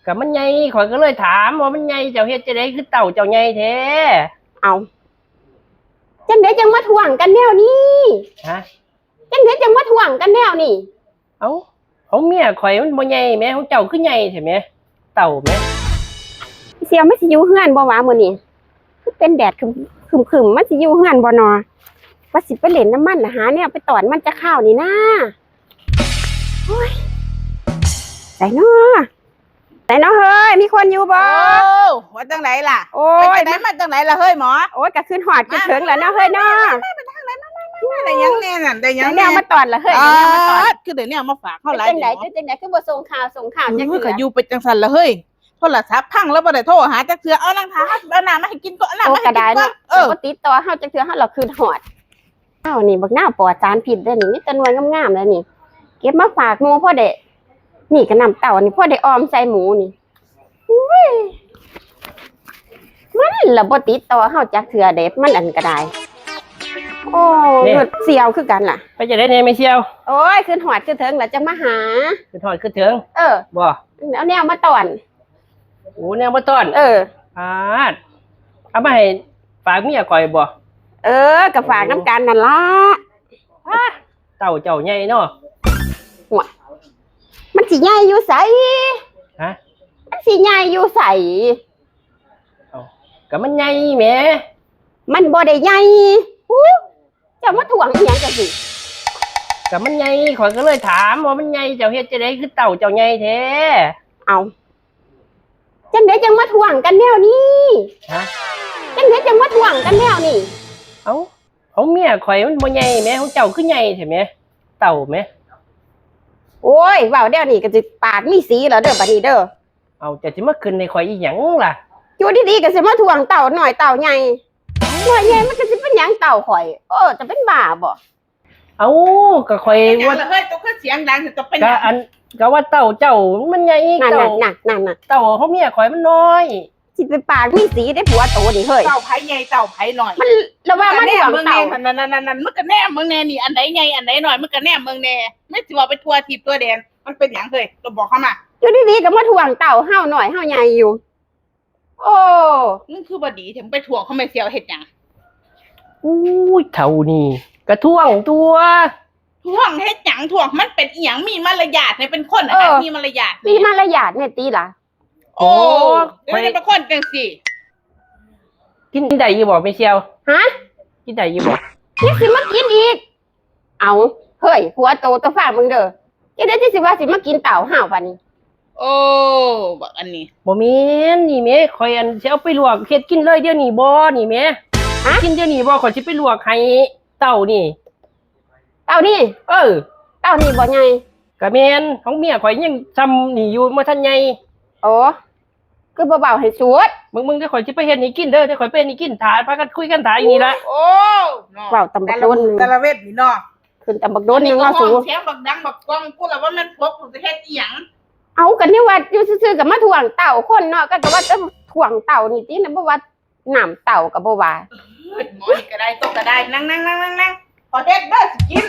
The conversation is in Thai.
กับมันใหญ่ข่อยก็เลยถามว่ามันใหญ่เจ้าเฮ็ดจะได้คือเต่าเจ้าใหญ่แท้เอาจังได๋จังมาถ่วงกันแนวนี้ฮะจังได๋จังมาถ่วงกันแนวนี้เอาของเมียข่อยมันบ่ใหญ่แม่ของเจ้าคือใหญ่แท้แม่เต่าแม่เสี่ยวมันสิอยู่เฮือนบ่วะมื้อนี้คือเป็นแดดครึมๆมันสิอยู่เฮือนบ่นอว่าสิไปเล่นน้ำมันหาแนวไปตอนมันจะข้าวนี่นะโอ้ยไสน้อเฮ้ยมีคนอยู่บ่ว่าจังไหนล่ะโอ้ยไปจังไหนมาจังไหนล่ะเฮ้ยหมอโอ้ยก็ขึ้นหอดขึ้นถึงแล้วเนาะเฮ้ยเนาะได้ยังแน่นั่นได้ยังแนวมาตอนละเฮ้ยแนวมาตอนคือเดี๋ยวนี้มาฝากเท่าไหร่จังไหนคือบ่ส่งข่าวจังคือก็อยู่ไปจังสันละเฮ้ยโทรศัพท์พังแล้วบ่ได้โทรหาจักเทื่อเอานางถาเอาน้ำมาให้กินก่อนน้ำมาให้กินก่อนบ่ติดต่อเฮาจังเทื่อเฮาเราขึ้นหอดเฮานี่บักหน้าปลอดสารพิษเด้อนี่มีแต่หน่วยงามๆแล้วนี่เก็บมาฝากหมู่พ่อเด้นี่ก็นำเต่านี่พ่อได้ออมใส่หมูนี่มันละบ่ติดต่อเฮาจักเทื่อเด็บมันอันก็ได้โอ้ยเสียวคือกันล่ะไปจะได้แน่ไม่เชียวโอ้ยขึ้นหอดขึ้นเถิงแล้วจะมาหาขึ้นหอดขึ้นถึงบ่แล้วแนวมาตอนโอ้แนวมาตอนเอามาให้ฝากเมียข่อยบ่ก็ฝากน้ำกันนั่นล่ะเต่าเจ้าใหญ่เนาะหัวมันสิใหญ่อยู่ไสฮะมันสิใหญ่อยู่ไสก็มันใหญ่แหมมันบ่ได้ใหญ่เจ้ามาถ่วงอีหยังจังสิก็มันใหญ่ข่อยก็เลยถามว่ามันใหญ่เจ้าเฮ็ดจะได้คือเต่าเจ้าใหญ่แท้เอาจังได๋จังมาถ่วงกันแนวนี้ฮะจังได๋จังมาถ่วงกันแนวนี้เอาของเมียข่อยมันบ่ใหญ่แหมของเจ้าคือใหญ่แท้แหมเต่าแหมโอ้ยเว้าเดี๋ยวนี้ก็สิปากมีสีแล้วเด้อบัดนี้เด้อเอาจะสิมาขึ้นในข่อยอีหยังล่ะอยู่ดีๆก็สิมาถ่วงเต่าหน่อยเต่าใหญ่หน่อยใหญ่มันก็สิเป็นหยังเต่าข่อยจะเป็นบ้าบ่เอาก็ข่อยว่าเฮ้ยตัวคือเสียงดังสิตัวเป็นก็ว่าเต่าเจ้ามันใหญ่นั่นเต่าของเมียข่อยมันน้อยสิไปปากมีสีได้ผัวโตนี่เฮ้ยเต่าไผ่ใหญ่เต่าไผ่หน่อยมันระว่ามันถ่วงเต่านั่นมึงก็แน่มึงแน่นี่อันไหนใหญ่อันไหนหน่อยมึงก็แน่มึงแน่ไม่สิว่าไปทัวทิพย์ตัวแดงมันเป็นหยังเฮ้ยตัวบอกเข้ามาอยู่ดีๆก็มาถ่วงเต่าเฮาหน่อยเฮาใหญ่อยู่โอ้นั่นคือบ่ดีถึงไปถ่วงเขาไม่เสียวเฮ็ดหยังอุ้ยเท่านี้กระท่วงตัวถ่วงเฮ็ดหยังถ่วงมันเป็นอีหยังมีมารยาทเนี่ยเป็นคนมีมารยาทเนี่ยตีล่ะโอ้ไม่ได้เป็นคนจังสิกินได้อยู่บ่ไม่เชียวฮะกินได้อยู่บ่นี่สิมากินอีกเอาเฮ้ยผัวโตตัวฟ้ามึงเด้อกินได้สิว่าสิมากินเต่าห่าวปานนี้โอ้บักอันนี้บ่แม่นนี่แม่ข่อยอันสิเอาไปลวกเฮ็ดกินเลยเดี๋ยวนี้บ่นี่แม่กินเดี๋ยวนี้บ่ข่อยสิไปลวกให้เต่านี่เต่านี่เต่านี่บ่ใหญ่ก็แม่นของเมียข่อยยังซ้ำนี่อยู่บ่ทันใหญ่โอ้คือเบาๆให้สวดมึงเดี๋ยวข่อยสิไปเฮ็ดนี่กินเด้อเดี๋ยวข่อยไปนี่กินถ่าพากันคุยกันถ่าอีนี่ละโอ้เว้าตำบักโดนแต่ละเวทนี่เนาะขึ้นตำบักโดนนึงว่าสูเสียงบักดังบักก้องกูล่ะว่ามันพกสิเฮ็ดอีหยังเอากันนี่ว่าอยู่ซื่อๆก็มาถ่วงเต่าคนเนาะก็ว่าจะถ่วงเต่านี่ตินะบ่ว่าน้ำเต่าก็บ่ว่าหมอก็ได้ตกก็ได้นั่งพอเฮ็ดเด้อสิกิน